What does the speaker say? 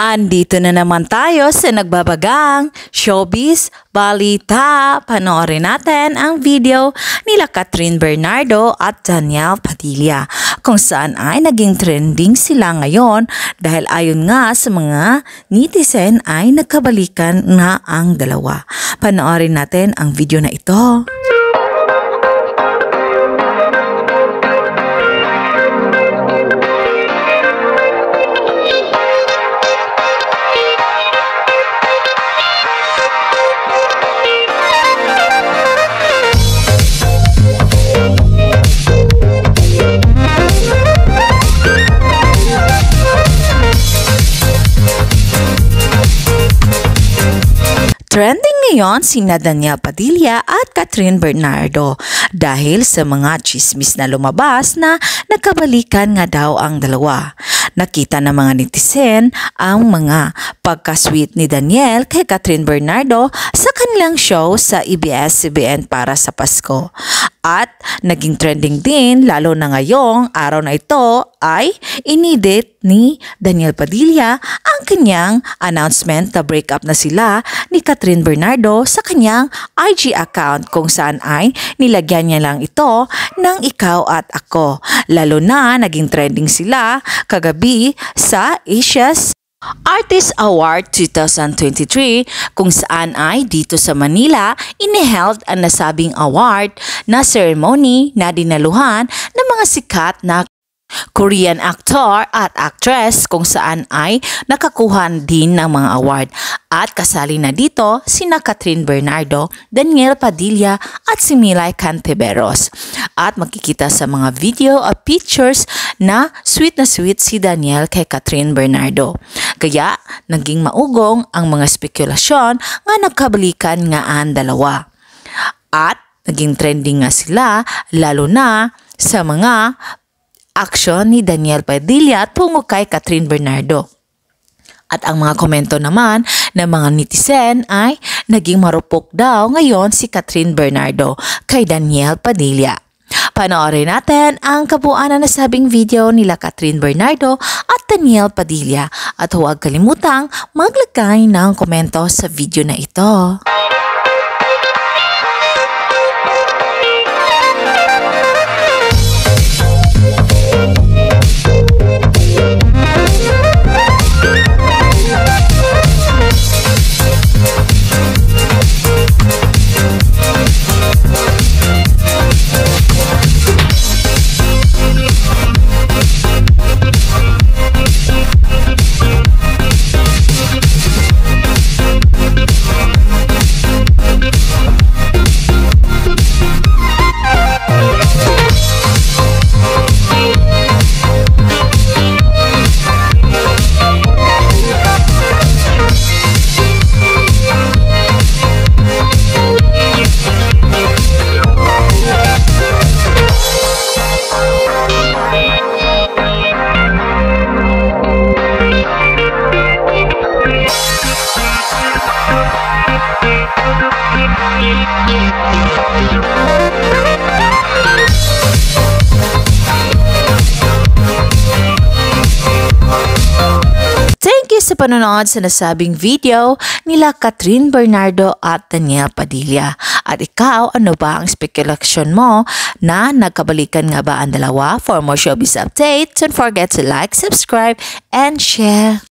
Andito na naman tayo sa nagbabagang showbiz balita. Panoorin natin ang video nila Catherine Bernardo at Danielle Padilla kung saan ay naging trending sila ngayon dahil ayon nga sa mga netizen ay nagkabalikan na ang dalawa. Panoorin natin ang video na ito. Trending ngayon sina Danielle Padilla at Catherine Bernardo dahil sa mga chismis na lumabas na nagkabalikan nga daw ang dalawa. Nakita ng mga netizen ang mga pagka-sweet ni Danielle kay Catherine Bernardo sa kanilang show sa ABS-CBN para sa Pasko. At naging trending din lalo na ngayong araw na ito ay inedit ni Danielle Padilla ang kanyang announcement na break up na sila ni Catherine Bernardo sa kanyang IG account kung saan ay nilagyan niya lang ito ng ikaw at ako. Lalo na naging trending sila kagabi sa Asia's Artist Award 2023 kung saan ay dito sa Manila iniheld ang nasabing award na ceremony na dinaluhan ng mga sikat na Korean actor at actress kung saan ay nakakuha din ng mga award. At kasali na dito sina Catherine Bernardo, Danielle Padilla at si Milay Cantiveros. At makikita sa mga video at pictures na sweet si Danielle kay Catherine Bernardo. Kaya naging maugong ang mga spekulasyon nga nagkabalikan nga ang dalawa. At naging trending nga sila lalo na sa mga action ni Danielle Padilla tungo kay Catherine Bernardo. At ang mga komento naman ng mga netizen ay naging marupok daw ngayon si Catherine Bernardo kay Danielle Padilla. Panoorin natin ang kabuuan na nasabing video nila Catherine Bernardo at Danielle Padilla at huwag kalimutang maglagay ng komento sa video na ito. Thank you sa panonood sa nasabing video nila Catherine Bernardo at Danielle Padilla. At ikaw, ano ba ang spekulasyon mo na nagkabalikan nga ba ang dalawa? For more showbiz updates, don't forget to like, subscribe, and share.